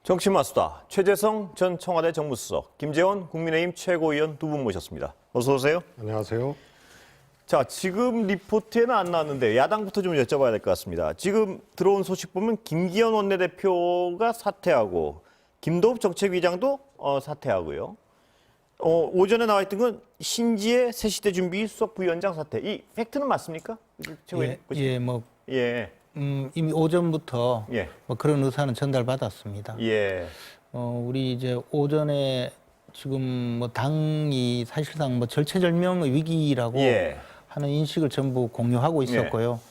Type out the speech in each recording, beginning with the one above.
정치마수다. 최재성 전 청와대 정무수석, 김재원 국민의힘 최고위원 두 분 모셨습니다. 어서 오세요. 안녕하세요. 자, 지금 리포트에는 안 나왔는데 야당부터 좀 여쭤봐야 될 것 같습니다. 지금 들어온 소식 보면 김기현 원내대표가 사퇴하고 김도읍 정책위장도 사퇴하고요. 오전에 나와 있던 건 신지혜 새시대 준비 수석 부위원장 사퇴. 이 팩트는 맞습니까? 예, 이미 오전부터 예. 뭐 그런 의사는 전달받았습니다. 예. 우리 이제 오전에 지금 뭐 당이 사실상 뭐 절체절명의 위기라고 예. 하는 인식을 전부 공유하고 있었고요.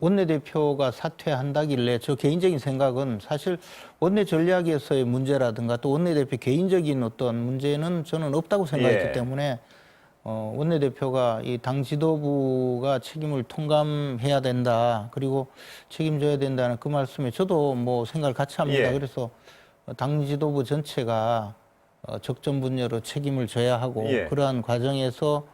원내대표가 사퇴한다길래 저 개인적인 생각은 사실 원내 전략에서의 문제라든가 또 원내대표 개인적인 어떤 문제는 저는 없다고 생각했기 예. 때문에 원내대표가 이 당 지도부가 책임을 통감해야 된다. 그리고 책임져야 된다는 그 말씀에 저도 뭐 생각을 같이 합니다. 예. 그래서 당 지도부 전체가 적전분열로 책임을 져야 하고 예. 그러한 과정에서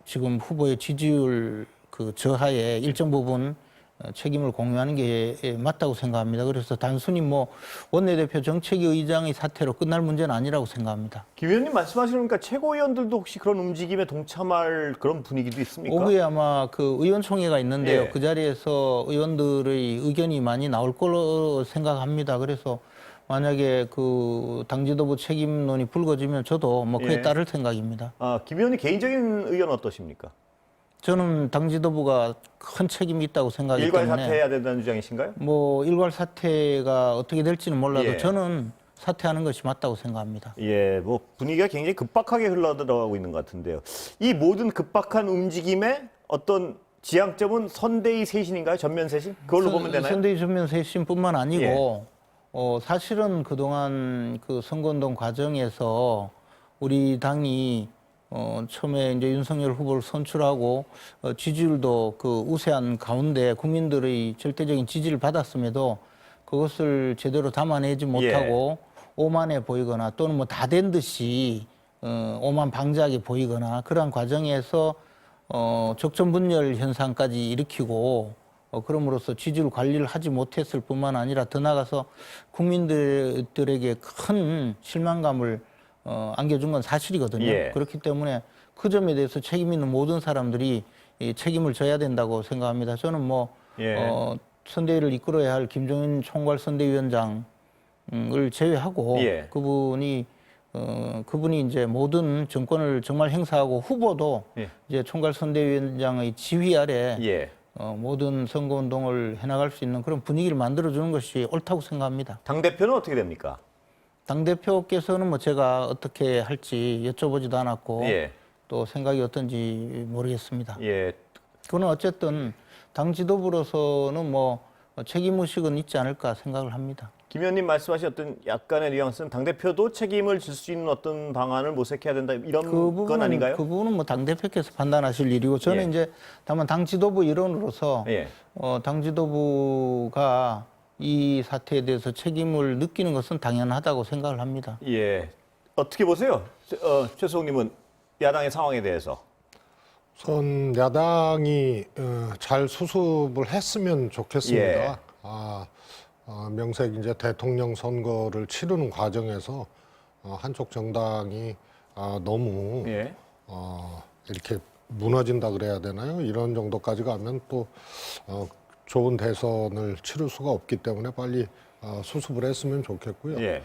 지금 후보의 지지율 그 저하에 일정 부분 책임을 공유하는 게 맞다고 생각합니다. 그래서 단순히 뭐 원내대표 정책위 의장의 사퇴로 끝날 문제는 아니라고 생각합니다. 김 의원님 말씀하시니까 최고위원들도 혹시 그런 움직임에 동참할 그런 분위기도 있습니까? 오후에 아마 그 의원총회가 있는데요. 예. 그 자리에서 의원들의 의견이 많이 나올 걸로 생각합니다. 그래서 만약에 그 당 지도부 책임론이 불거지면 저도 뭐 그에 예. 따를 생각입니다. 김 의원님 개인적인 의견 어떠십니까? 저는 당 지도부가 큰 책임이 있다고 생각하기 일괄 때문에 사퇴해야 된다는 주장이신가요? 뭐 일괄 사퇴가 어떻게 될지는 몰라도 예. 저는 사퇴하는 것이 맞다고 생각합니다. 예, 뭐 분위기가 굉장히 급박하게 흘러들어가고 있는 것 같은데요. 이 모든 급박한 움직임의 어떤 지향점은 선대위 쇄신인가요? 전면 쇄신? 그걸로 보면 되나요? 선대위 전면 쇄신뿐만 아니고 예. 사실은 그동안 그 선거운동 과정에서 우리 당이 처음에 이제 윤석열 후보를 선출하고 지지율도 그 우세한 가운데 국민들의 절대적인 지지를 받았음에도 그것을 제대로 담아내지 못하고 오만해 보이거나 또는 뭐 다 된 듯이 오만방자하게 보이거나 그러한 과정에서 적전분열 현상까지 일으키고 그럼으로써 지지율 관리를 하지 못했을 뿐만 아니라 더 나아가서 국민들에게 큰 실망감을 안겨준 건 사실이거든요. 예. 그렇기 때문에 그 점에 대해서 책임 있는 모든 사람들이 이 책임을 져야 된다고 생각합니다. 저는 뭐 선대위를 이끌어야 할 김종인 총괄 선대위원장을 제외하고 예. 그분이 이제 모든 정권을 정말 행사하고 후보도 이제 총괄 선대위원장의 지휘 아래 모든 선거운동을 해나갈 수 있는 그런 분위기를 만들어주는 것이 옳다고 생각합니다. 당대표는 어떻게 됩니까? 당대표께서는 뭐 제가 어떻게 할지 여쭤보지도 않았고 또 생각이 어떤지 모르겠습니다. 그는 어쨌든 당 지도부로서는 뭐 책임의식은 있지 않을까 생각을 합니다. 김 의원님 말씀하신 어떤 약간의 뉘앙스는 당대표도 책임을 질 수 있는 어떤 방안을 모색해야 된다 이런 건 아닌가요? 그 부분은 뭐 당대표께서 판단하실 일이고 저는 이제 다만 당 지도부 일원으로서 당 지도부가 이 사태에 대해서 책임을 느끼는 것은 당연하다고 생각을 합니다. 어떻게 보세요? 최수홍님은 야당의 상황에 대해서. 우선 야당이 잘 수습을 했으면 좋겠습니다. 명색 이제 대통령 선거를 치르는 과정에서 한쪽 정당이 너무 이렇게 무너진다 그래야 되나요? 이런 정도까지 가면 또 좋은 대선을 치를 수가 없기 때문에 빨리 수습을 했으면 좋겠고요.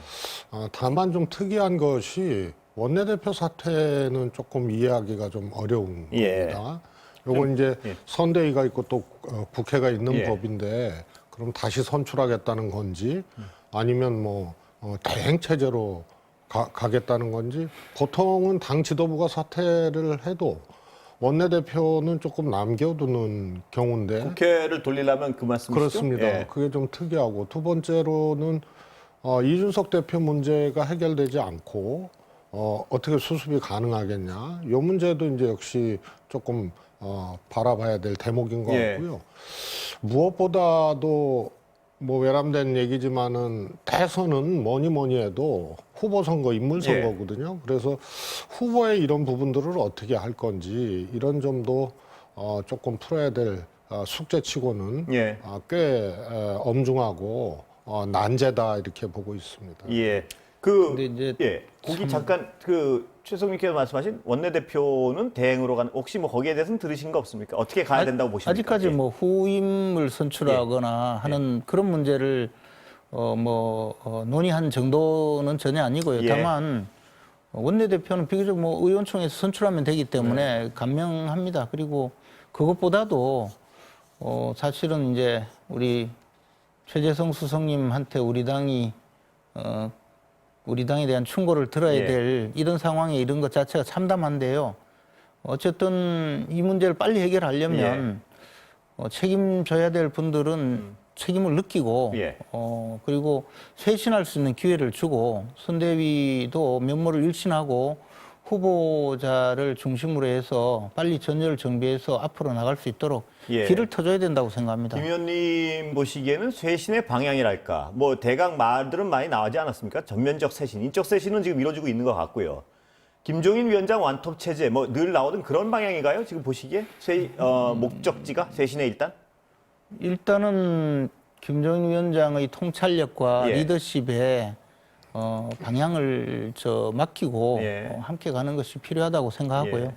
다만 좀 특이한 것이 원내대표 사퇴는 조금 이해하기가 좀 어려운 겁니다. 요건 이제 선대위가 있고 또 국회가 있는 법인데 그럼 다시 선출하겠다는 건지 아니면 뭐 대행 체제로 가겠다는 건지 보통은 당 지도부가 사퇴를 해도 원내대표는 조금 남겨두는 경우인데 국회를 돌리려면 그 말씀이시죠? 그렇습니다. 그게 좀 특이하고 두 번째로는 이준석 대표 문제가 해결되지 않고 어떻게 수습이 가능하겠냐 이 문제도 이제 역시 조금 바라봐야 될 대목인 것 같고요. 무엇보다도 뭐 외람된 얘기지만은 대선은 뭐니 해도 후보 선거, 인물 선거거든요. 그래서 후보의 이런 부분들을 어떻게 할 건지 이런 점도 조금 풀어야 될 숙제치고는 예. 꽤 엄중하고 난제다 이렇게 보고 있습니다. 예. 근데 이제 거기 잠깐 최성민께서 말씀하신 원내대표는 대행으로 가는 혹시 뭐 거기에 대해서는 들으신 거 없습니까? 어떻게 가야 된다고 보십니까? 아직까지 예. 뭐 후임을 선출하거나 하는 그런 문제를 논의한 정도는 전혀 아니고요. 예. 다만 원내대표는 비교적 뭐 의원총회에서 선출하면 되기 때문에 간명합니다. 그리고 그것보다도 사실은 이제 우리 최재성 수석님한테 우리 당에 대한 충고를 들어야 예. 될 이런 상황에 이런 것 자체가 참담한데요. 어쨌든 이 문제를 빨리 해결하려면 책임져야 될 분들은 책임을 느끼고 예. 그리고 쇄신할 수 있는 기회를 주고 선대위도 면모를 일신하고 후보자를 중심으로 해서 빨리 전열을 정비해서 앞으로 나갈 수 있도록 예. 길을 터줘야 된다고 생각합니다. 김 의원님 보시기에는 쇄신의 방향이랄까 뭐 대강 말들은 많이 나오지 않았습니까? 전면적 쇄신, 인적 쇄신은 지금 이루어지고 있는 것 같고요. 김종인 위원장 완톱 체제 뭐 늘 나오던 그런 방향인가요? 지금 보시기에 목적지가 쇄신의 일단은 김정인 위원장의 통찰력과 예. 리더십에 방향을 맡기고 예. 함께 가는 것이 필요하다고 생각하고요. 예.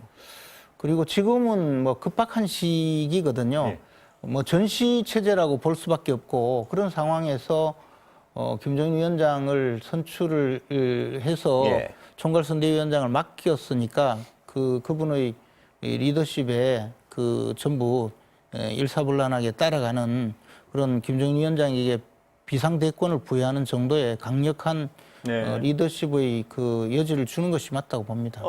그리고 지금은 뭐 급박한 시기거든요. 예. 뭐 전시 체제라고 볼 수밖에 없고 그런 상황에서 김정인 위원장을 선출을 해서 예. 총괄선대위원장을 맡겼으니까 그분의 이 리더십에 전부 일사불란하게 따라가는 그런 김정인 위원장에게 비상대권을 부여하는 정도의 강력한 네. 리더십의 여지를 주는 것이 맞다고 봅니다.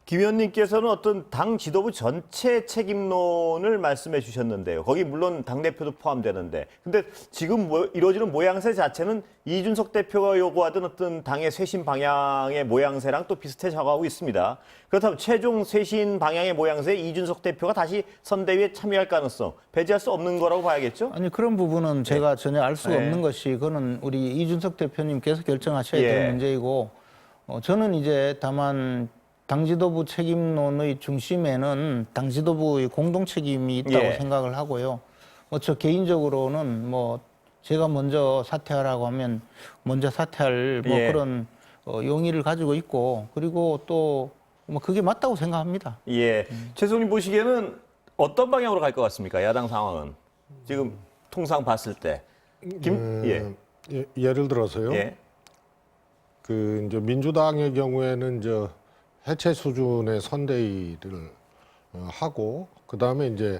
김 의원님께서는 어떤 당 지도부 전체 책임론을 말씀해 주셨는데요. 거기 물론 당대표도 포함되는데. 근데 지금 이루어지는 모양새 자체는 이준석 대표가 요구하던 어떤 당의 쇄신 방향의 모양새랑 또 비슷해 가고 있습니다. 그렇다면 최종 쇄신 방향의 모양새에 이준석 대표가 다시 선대위에 참여할 가능성 배제할 수 없는 거라고 봐야겠죠? 아니 그런 부분은 제가 전혀 알 수가 네. 없는 것이 그거는 우리 이준석 대표님께서 결정하셔야 예. 될 문제이고 저는 이제 다만 당 지도부 책임론의 중심에는 당 지도부의 공동 책임이 있다고 예. 생각을 하고요. 저 개인적으로는 제가 먼저 사퇴하라고 하면 먼저 사퇴할 예. 그런 용의를 가지고 있고 그리고 또 그게 맞다고 생각합니다. 예. 최소님 보시기에는 어떤 방향으로 갈 것 같습니까? 야당 상황은 지금 통상 봤을 때 예를 들어서요. 예. 이제 민주당의 경우에는 해체 수준의 선대위를 하고 그다음에 이제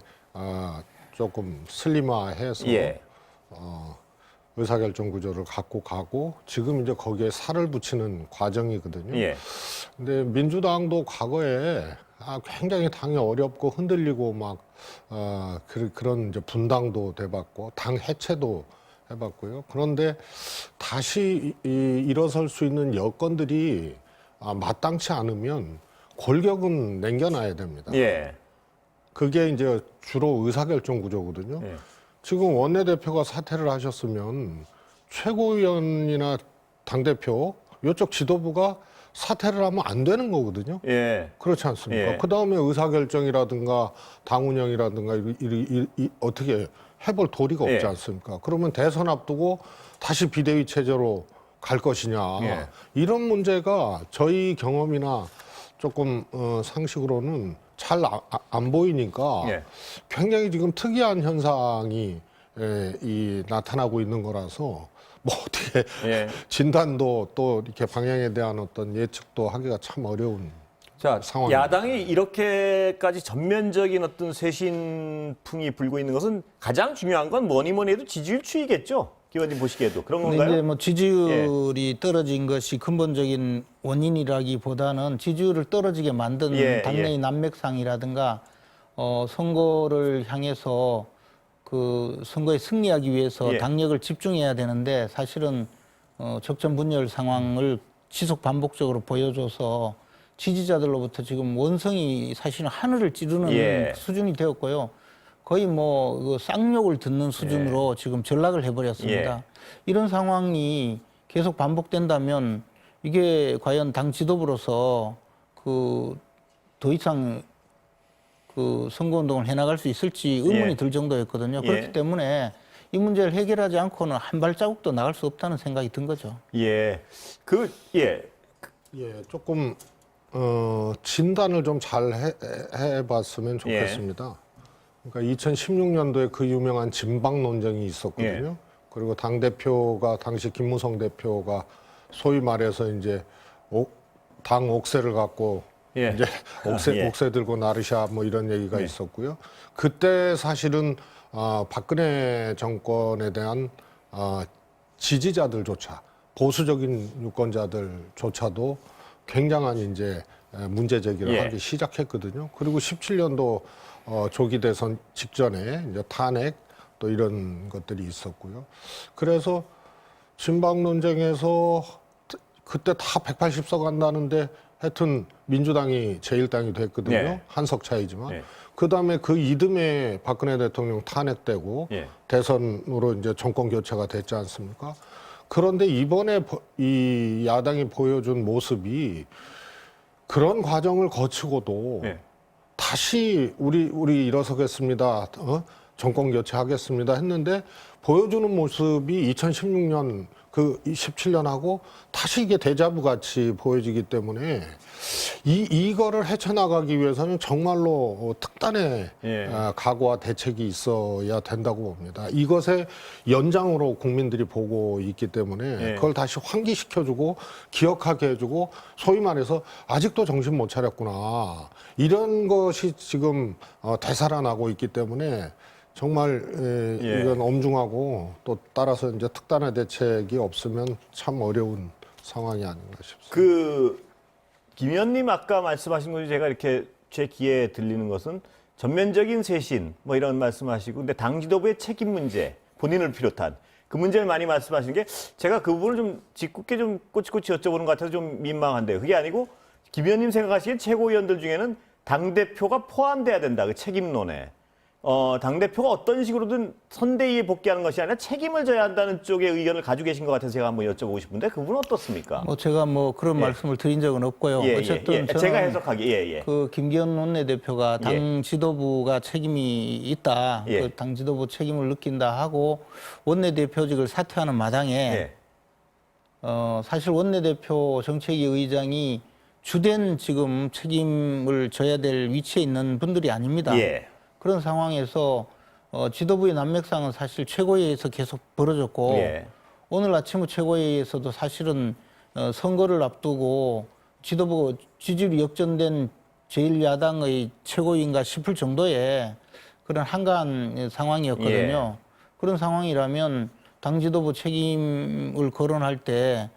조금 슬림화해서 예. 의사결정 구조를 갖고 가고 지금 이제 거기에 살을 붙이는 과정이거든요. 예. 근데 민주당도 과거에 굉장히 당이 어렵고 흔들리고 그런 이제 분당도 돼봤고 당 해체도 해봤고요. 그런데 다시 일어설 수 있는 여건들이 마땅치 않으면 골격은 남겨놔야 됩니다. 예. 그게 이제 주로 의사결정 구조거든요. 예. 지금 원내대표가 사퇴를 하셨으면 최고위원이나 당대표 이쪽 지도부가 사퇴를 하면 안 되는 거거든요. 예. 그렇지 않습니까? 예. 그다음에 의사결정이라든가 당 운영이라든가 어떻게 해볼 도리가 없지 예. 않습니까? 그러면 대선 앞두고 다시 비대위 체제로 갈 것이냐. 예. 이런 문제가 저희 경험이나 조금 상식으로는 잘 안 보이니까 예. 굉장히 지금 특이한 현상이 나타나고 있는 거라서 어떻게 예. 진단도 또 이렇게 방향에 대한 어떤 예측도 하기가 참 어려운 자, 상황입니다. 야당이 이렇게까지 전면적인 어떤 쇄신풍이 불고 있는 것은 가장 중요한 건 뭐니 해도 지지율 추이겠죠? 김 의원님 보시기에도 그런 근데 건가요? 이제 지지율이 떨어진 것이 근본적인 원인이라기보다는 지지율을 떨어지게 만든 예, 당내의 예. 난맥상이라든가 선거를 향해서 선거에 승리하기 위해서 예. 당력을 집중해야 되는데 사실은 적전분열 상황을 지속 반복적으로 보여줘서 지지자들로부터 지금 원성이 사실은 하늘을 찌르는 예. 수준이 되었고요. 거의 쌍욕을 듣는 수준으로 지금 전락을 해버렸습니다. 예. 이런 상황이 계속 반복된다면 이게 과연 당 지도부로서 더 이상 그 선거운동을 해나갈 수 있을지 의문이 예. 들 정도였거든요. 예. 그렇기 때문에 이 문제를 해결하지 않고는 한 발자국도 나갈 수 없다는 생각이 든 거죠. 예. 예, 조금 진단을 좀 잘 해봤으면 좋겠습니다. 그러니까 2016년도에 그 유명한 진박 논쟁이 있었거든요. 예. 그리고 당 대표가 당시 김무성 대표가 소위 말해서 이제 당 옥새를 갖고 예. 이제 예. 옥새 들고 나르샤 뭐 이런 얘기가 있었고요. 그때 사실은 박근혜 정권에 대한 지지자들조차 보수적인 유권자들조차도 굉장한 이제 문제 제기를 예. 하기 시작했거든요. 그리고 17년도 조기 대선 직전에 이제 탄핵 또 이런 것들이 있었고요. 그래서 진박 논쟁에서 그때 다 180석 한다는데 하여튼 민주당이 제1당이 됐거든요. 예. 한석 차이지만. 예. 그다음에 그 이듬해 박근혜 대통령 탄핵되고 예. 대선으로 이제 정권 교체가 됐지 않습니까? 그런데 이번에 이 야당이 보여준 모습이 그런 과정을 거치고도 예. 다시 우리 일어서겠습니다. 정권 교체하겠습니다 했는데 보여주는 모습이 2016년 그 17년하고 다시 이게 데자부 같이 보여지기 때문에 이거를 헤쳐나가기 위해서는 정말로 특단의 예. 각오와 대책이 있어야 된다고 봅니다. 이것의 연장으로 국민들이 보고 있기 때문에 예. 그걸 다시 환기시켜주고 기억하게 해주고 소위 말해서 아직도 정신 못 차렸구나. 이런 것이 지금 되살아나고 있기 때문에 정말 예. 이건 엄중하고 또 따라서 이제 특단의 대책이 없으면 참 어려운 상황이 아닌가 싶습니다. 김 의원님 아까 말씀하신 것이 제가 이렇게 제 귀에 들리는 것은 전면적인 쇄신 뭐 이런 말씀하시고 근데 당 지도부의 책임 문제 본인을 비롯한 그 문제를 많이 말씀하시는 게 제가 그 부분을 좀 짓궂게 좀 꼬치꼬치 여쭤보는 것 같아서 좀 민망한데요. 그게 아니고 김 의원님 생각하시기엔 최고위원들 중에는 당대표가 포함돼야 된다. 그 책임론에. 당대표가 어떤 식으로든 선대위에 복귀하는 것이 아니라 책임을 져야 한다는 쪽의 의견을 가지고 계신 것 같아서 제가 한번 여쭤보고 싶은데 그 부분은 어떻습니까? 뭐 제가 뭐 그런 예. 말씀을 드린 적은 없고요. 어쨌든 저는 제가 해석하기 그 김기현 원내대표가 당 지도부가 책임이 있다. 예. 그 당 지도부 책임을 느낀다 하고 원내대표직을 사퇴하는 마당에 예. 사실 원내대표 정책위 의장이 주된 지금 책임을 져야 될 위치에 있는 분들이 아닙니다. 예. 그런 상황에서 지도부의 난맥상은 사실 최고위에서 계속 벌어졌고 예. 오늘 아침 최고위에서도 사실은 선거를 앞두고 지도부 지지율이 역전된 제1야당의 최고위인가 싶을 정도의 그런 한가한 상황이었거든요. 예. 그런 상황이라면 당 지도부 책임을 거론할 때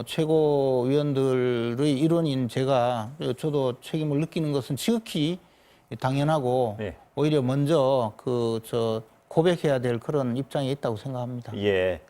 최고위원들의 일원인 저도 책임을 느끼는 것은 지극히 당연하고 예. 오히려 먼저 고백해야 될 그런 입장에 있다고 생각합니다. 예.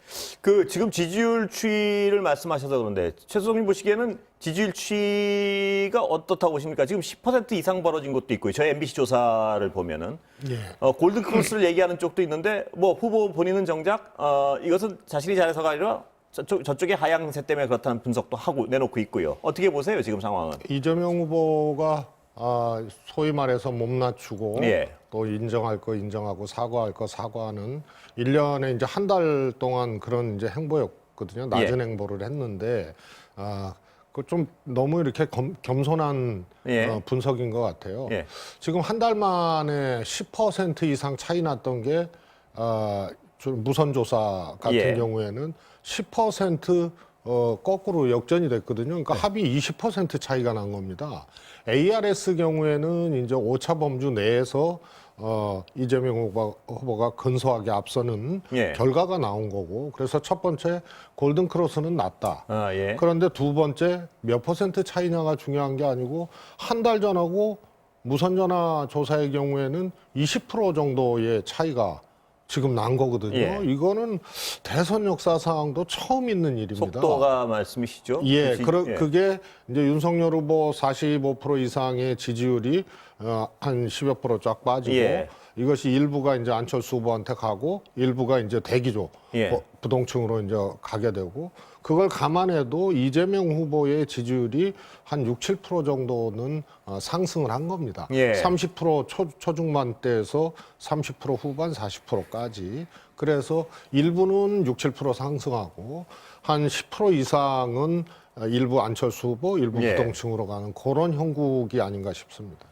지금 지지율 추이를 말씀하셔서 그런데 최수성님 보시기에는 지지율 추이가 어떻다고 보십니까? 지금 10% 이상 벌어진 것도 있고요. 저희 MBC 조사를 보면은 예. 골든 크로스를 얘기하는 쪽도 있는데 뭐 후보 본인은 정작 이것은 자신이 잘해서가 아니라 저쪽의 하향세 때문에 그렇다는 분석도 하고 내놓고 있고요. 어떻게 보세요, 지금 상황은? 이재명 후보가 소위 말해서 몸 낮추고 예. 또 인정할 거 인정하고 사과할 거 사과하는 1년에 이제 한 달 동안 그런 이제 행보였거든요. 낮은 예. 행보를 했는데 그 좀 너무 이렇게 겸손한 예. 분석인 것 같아요. 예. 지금 한 달 만에 10% 이상 차이 났던 게 좀 무선 조사 같은 예. 경우에는 10% 거꾸로 역전이 됐거든요. 그러니까 합이 20% 차이가 난 겁니다. ARS 경우에는 이제 오차 범주 내에서 이재명 후보가 근소하게 앞서는 예. 결과가 나온 거고, 그래서 첫 번째 골든 크로스는 낮다. 예. 그런데 두 번째 몇 퍼센트 차이냐가 중요한 게 아니고 한 달 전하고 무선 전화 조사의 경우에는 20% 정도의 차이가 지금 난 거거든요. 예. 이거는 대선 역사상도 처음 있는 일입니다. 속도가 말씀이시죠? 예, 예. 그게 이제 윤석열 후보 45% 이상의 지지율이 한 10여 프로 쫙 빠지고 예. 이것이 일부가 이제 안철수 후보한테 가고 일부가 이제 대기조 예. 부동층으로 이제 가게 되고 그걸 감안해도 이재명 후보의 지지율이 한 6, 7% 정도는 상승을 한 겁니다. 예. 30% 초중반대에서 30% 후반 40%까지. 그래서 일부는 6, 7% 상승하고 한 10% 이상은 일부 안철수 후보, 일부 예. 부동층으로 가는 그런 형국이 아닌가 싶습니다.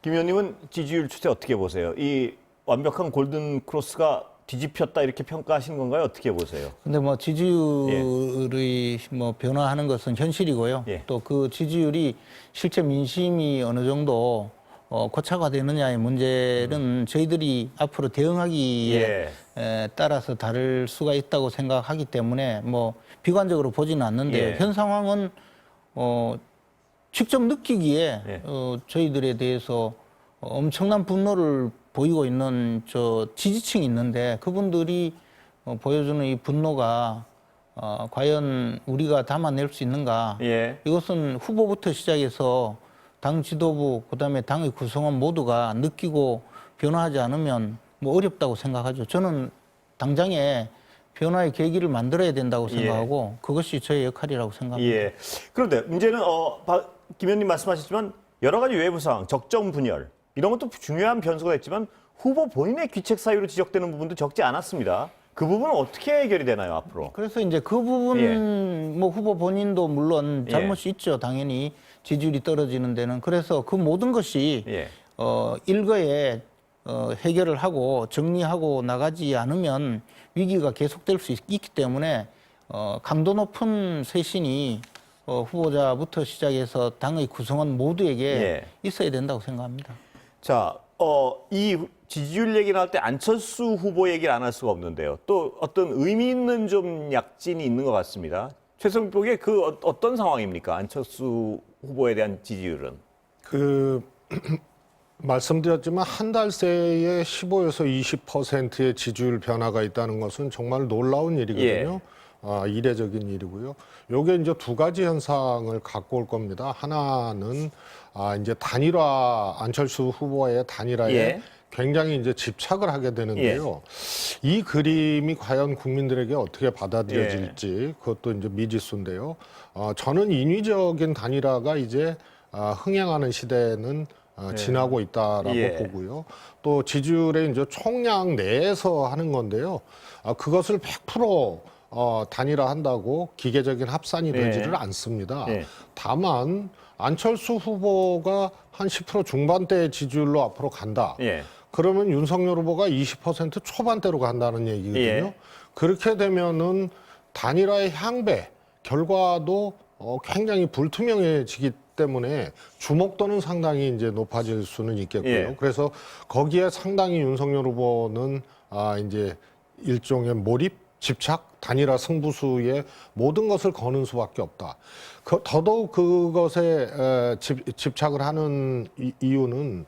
김 의원님은 지지율 추세 어떻게 보세요? 이 완벽한 골든 크로스가 뒤집혔다 이렇게 평가하시는 건가요? 어떻게 보세요? 근데 뭐 지지율이 뭐 변화하는 것은 현실이고요. 예. 또 그 지지율이 실제 민심이 어느 정도 고착화 되느냐의 문제는 저희들이 앞으로 대응하기에 따라서 다를 수가 있다고 생각하기 때문에 뭐 비관적으로 보지는 않는데요. 예. 현 상황은 직접 느끼기에 예. 저희들에 대해서 엄청난 분노를 보이고 있는 지지층이 있는데 그분들이 보여주는 이 분노가 과연 우리가 담아낼 수 있는가? 예. 이것은 후보부터 시작해서 당 지도부 그다음에 당의 구성원 모두가 느끼고 변화하지 않으면 뭐 어렵다고 생각하죠. 저는 당장에 변화의 계기를 만들어야 된다고 생각하고 그것이 저의 역할이라고 생각합니다. 예. 그런데 문제는 김 의원님 말씀하셨지만 여러 가지 외부 상황, 적정 분열 이런 것도 중요한 변수가 있지만 후보 본인의 귀책 사유로 지적되는 부분도 적지 않았습니다. 그 부분은 어떻게 해결이 되나요, 앞으로? 그래서 이제 그 부분 뭐 후보 본인도 물론 잘못이 있죠. 당연히 지지율이 떨어지는 데는. 그래서 그 모든 것이 일거에 해결을 하고 정리하고 나가지 않으면 위기가 계속될 수 있기 때문에 강도 높은 쇄신이 후보자부터 시작해서 당의 구성원 모두에게 있어야 된다고 생각합니다. 자, 이 지지율 얘기 나올 때 안철수 후보 얘기를 안 할 수가 없는데요. 또 어떤 의미 있는 좀 약진이 있는 것 같습니다. 최성익 보기에 그 어떤 상황입니까? 안철수 후보에 대한 지지율은? 말씀드렸지만 한 달 새에 15에서 20%의 지지율 변화가 있다는 것은 정말 놀라운 일이거든요. 이례적인 일이고요. 요게 이제 두 가지 현상을 갖고 올 겁니다. 하나는 이제 안철수 후보의 단일화에 굉장히 이제 집착을 하게 되는데요. 이 그림이 과연 국민들에게 어떻게 받아들여질지 그것도 이제 미지수인데요. 저는 인위적인 단일화가 이제 흥행하는 시대는 지나고 있다라고 보고요. 또 지지율의 이제 총량 내에서 하는 건데요. 그것을 100% 단일화한다고 기계적인 합산이 되지를 않습니다. 다만 안철수 후보가 한 10% 중반대의 지지율로 앞으로 간다. 그러면 윤석열 후보가 20% 초반대로 간다는 얘기거든요. 그렇게 되면은 단일화의 향배 결과도 굉장히 불투명해지기 때문에 주목도는 상당히 이제 높아질 수는 있겠고요. 그래서 거기에 상당히 윤석열 후보는 이제 일종의 몰입, 집착, 단일화 승부수에 모든 것을 거는 수밖에 없다. 더더욱 그것에 집착을 하는 이유는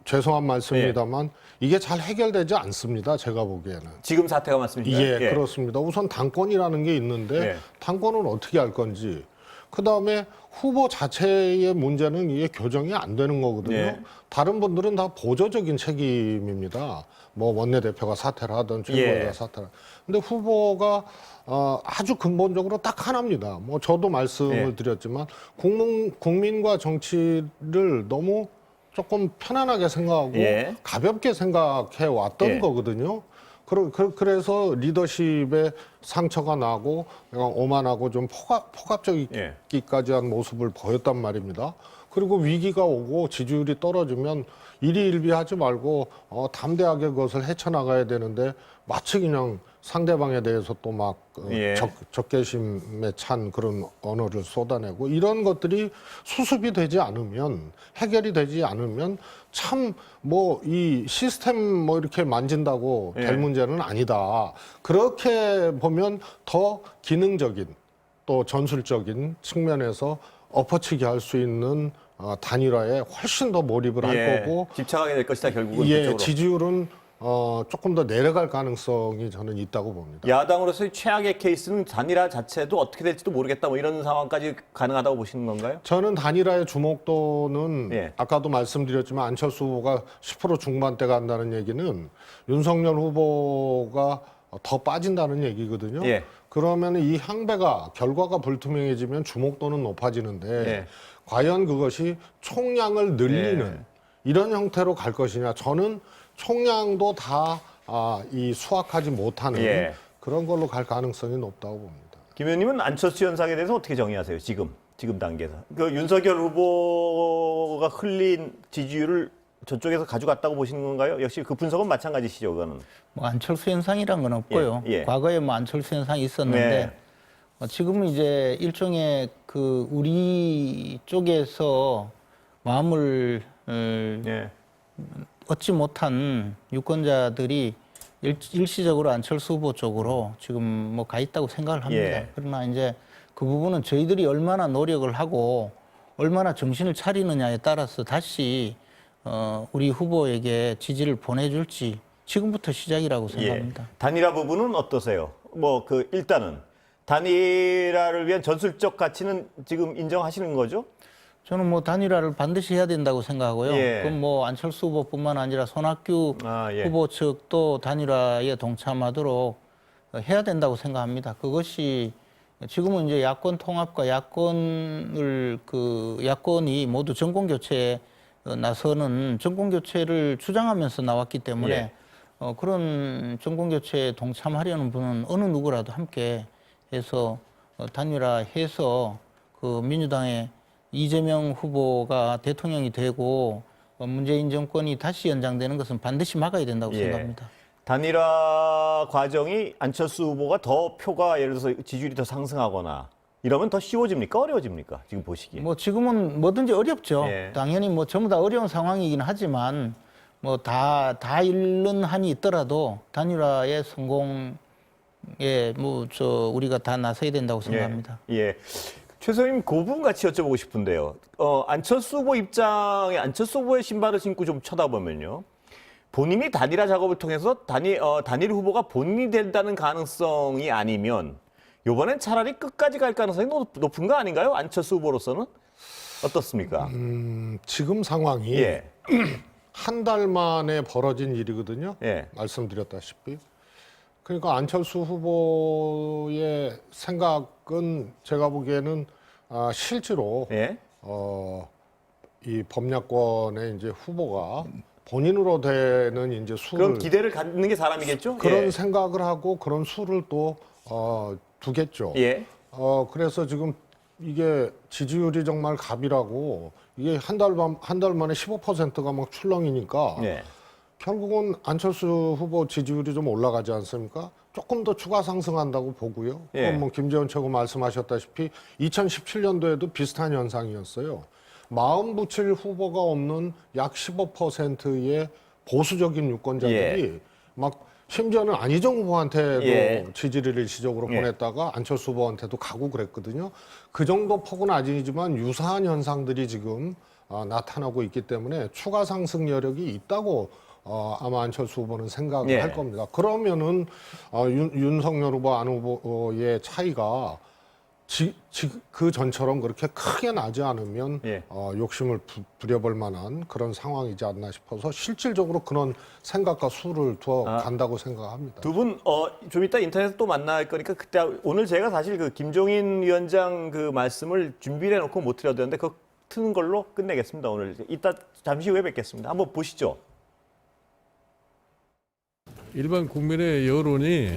죄송한 말씀입니다만 이게 잘 해결되지 않습니다. 제가 보기에는. 지금 사태가 맞습니까? 그렇습니다. 우선 당권이라는 게 있는데 당권은 어떻게 할 건지. 그다음에 후보 자체의 문제는 이게 교정이 안 되는 거거든요. 다른 분들은 다 보조적인 책임입니다. 뭐 원내대표가 사퇴를 하든 최고위가 사퇴를. 근데 후보가 아주 근본적으로 딱 하나입니다. 뭐 저도 말씀을 드렸지만 국민과 정치를 너무 조금 편안하게 생각하고 가볍게 생각해 왔던 거거든요. 그래서 리더십에 상처가 나고 약간 오만하고 좀 폭압적이기까지 한 모습을 보였단 말입니다. 그리고 위기가 오고 지지율이 떨어지면 일희일비하지 말고 담대하게 그것을 헤쳐나가야 되는데 마치 그냥 상대방에 대해서 또 막 적개심에 찬 그런 언어를 쏟아내고 이런 것들이 수습이 되지 않으면 해결이 되지 않으면 참 뭐 이 시스템 뭐 이렇게 만진다고 될 문제는 아니다. 그렇게 보면 더 기능적인 또 전술적인 측면에서 엎어치기 할 수 있는 단일화에 훨씬 더 몰입을 할 거고 집착하게 될 것이다 결국은. 지지율은 조금 더 내려갈 가능성이 저는 있다고 봅니다. 야당으로서의 최악의 케이스는 단일화 자체도 어떻게 될지도 모르겠다 뭐 이런 상황까지 가능하다고 보시는 건가요? 저는 단일화의 주목도는 예. 아까도 말씀드렸지만 안철수 후보가 10% 중반대 간다는 얘기는 윤석열 후보가 더 빠진다는 얘기거든요. 예. 그러면 이 향배가 결과가 불투명해지면 주목도는 높아지는데 예. 과연 그것이 총량을 늘리는 예. 이런 형태로 갈 것이냐. 저는 총량도 다 이 수확하지 못하는 예. 그런 걸로 갈 가능성이 높다고 봅니다. 김 의원님은 안철수 현상에 대해서 어떻게 정의하세요? 지금 단계에서. 그 윤석열 후보가 흘린 지지율을 저쪽에서 가져갔다고 보시는 건가요? 역시 그 분석은 마찬가지시죠, 그거는. 뭐 안철수 현상이란 건 없고요. 예, 예. 과거에 뭐 안철수 현상이 있었는데 지금은 이제 일종의 그 우리 쪽에서 마음을 예. 얻지 못한 유권자들이 일시적으로 안철수 후보 쪽으로 지금 뭐 가 있다고 생각을 합니다. 예. 그러나 이제 그 부분은 저희들이 얼마나 노력을 하고 얼마나 정신을 차리느냐에 따라서 다시 우리 후보에게 지지를 보내줄지 지금부터 시작이라고 생각합니다. 예. 단일화 부분은 어떠세요? 뭐 그 일단은 단일화를 위한 전술적 가치는 지금 인정하시는 거죠? 저는 뭐 단일화를 반드시 해야 된다고 생각하고요. 예. 그럼 뭐 안철수 후보뿐만 아니라 손학규 예. 후보 측도 단일화에 동참하도록 해야 된다고 생각합니다. 그것이 지금은 이제 야권 통합과 야권이 모두 정권 교체에 나서는 정권 교체를 주장하면서 나왔기 때문에 예. 그런 정권 교체에 동참하려는 분은 어느 누구라도 함께 해서 단일화해서 그 민주당의 이재명 후보가 대통령이 되고 문재인 정권이 다시 연장되는 것은 반드시 막아야 된다고 예. 생각합니다. 단일화 과정이 안철수 후보가 더 표가 예를 들어서 지지율이 더 상승하거나 이러면 더 쉬워집니까? 어려워집니까? 지금 보시기에. 뭐 지금은 뭐든지 어렵죠. 예. 당연히 뭐 전부 다 어려운 상황이긴 하지만 뭐 다 잃는 한이 있더라도 단일화의 성공에 우리가 다 나서야 된다고 생각합니다. 예. 최 선생님 그 부분 같이 여쭤보고 싶은데요. 안철수 후보 입장에 안철수 후보의 신발을 신고 좀 쳐다보면요. 본인이 단일화 작업을 통해서 단일 후보가 본인이 된다는 가능성이 아니면 이번엔 차라리 끝까지 갈 가능성이 높은 거 아닌가요? 안철수 후보로서는 어떻습니까? 지금 상황이 예. 한 달 만에 벌어진 일이거든요. 예. 말씀드렸다시피. 그러니까 안철수 후보의 생각은 제가 보기에는 실제로 예. 이 범야권의 이제 후보가 본인으로 되는 이제 수를 그런 기대를 갖는 게 사람이겠죠? 그런 예. 생각을 하고 그런 수를 또 두겠죠. 예. 그래서 지금 이게 지지율이 정말 갑이라고 이게 한 달 만에 15%가 막 출렁이니까 예. 결국은 안철수 후보 지지율이 좀 올라가지 않습니까? 조금 더 추가 상승한다고 보고요. 예. 그럼 뭐 김재원 최고 말씀하셨다시피 2017년도에도 비슷한 현상이었어요. 마음 붙일 후보가 없는 약 15%의 보수적인 유권자들이 막 심지어는 안희정 후보한테도 예. 지지를 일시적으로 예. 보냈다가 안철수 후보한테도 가고 그랬거든요. 그 정도 폭은 아니지만 유사한 현상들이 지금 나타나고 있기 때문에 추가 상승 여력이 있다고 아마 안철수 후보는 생각을 예. 할 겁니다. 그러면은 윤석열 후보, 안 후보의 차이가 그 전처럼 그렇게 크게 나지 않으면 예. 욕심을 부려볼 만한 그런 상황이지 않나 싶어서 실질적으로 그런 생각과 수를 두어 간다고 생각합니다. 두 분 좀 이따 인터넷에서 또 만날 거니까 그때 오늘 제가 사실 그 김종인 위원장 그 말씀을 준비를 해놓고 못 드려야 되는데 그거 트는 걸로 끝내겠습니다. 오늘 이따 잠시 후에 뵙겠습니다. 한번 보시죠. 일반 국민의 여론이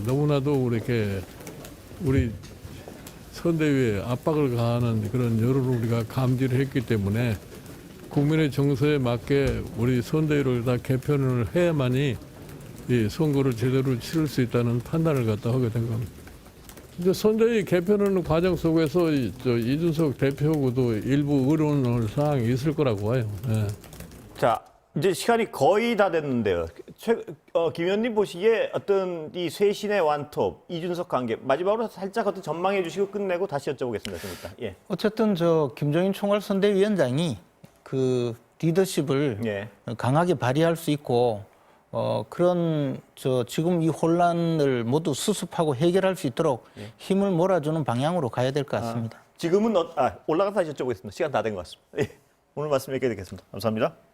너무나도 이렇게 우리 선대위에 압박을 가하는 그런 여론을 우리가 감지를 했기 때문에 국민의 정서에 맞게 우리 선대위를 다 개편을 해야만이 이 선거를 제대로 치를 수 있다는 판단을 갖다 하게 된 겁니다. 이제 선대위 개편하는 과정 속에서 이준석 대표하고도 일부 의논 사항이 있을 거라고 봐요. 예. 자, 이제 시간이 거의 다 됐는데요. 김 의원님 보시기에 어떤 이 쇄신의 완톱, 이준석 관계 마지막으로 살짝 어떤 전망해 주시고 끝내고 다시 여쭤보겠습니다. 좀 이따. 예. 어쨌든 김종인 총괄선대위원장이 그 리더십을 예. 강하게 발휘할 수 있고 그런 지금 이 혼란을 모두 수습하고 해결할 수 있도록 힘을 몰아주는 방향으로 가야 될 것 같습니다. 지금은 올라가서 다시 여쭤보겠습니다. 시간 다 된 것 같습니다. 예. 오늘 말씀 여기까지 듣겠습니다. 감사합니다.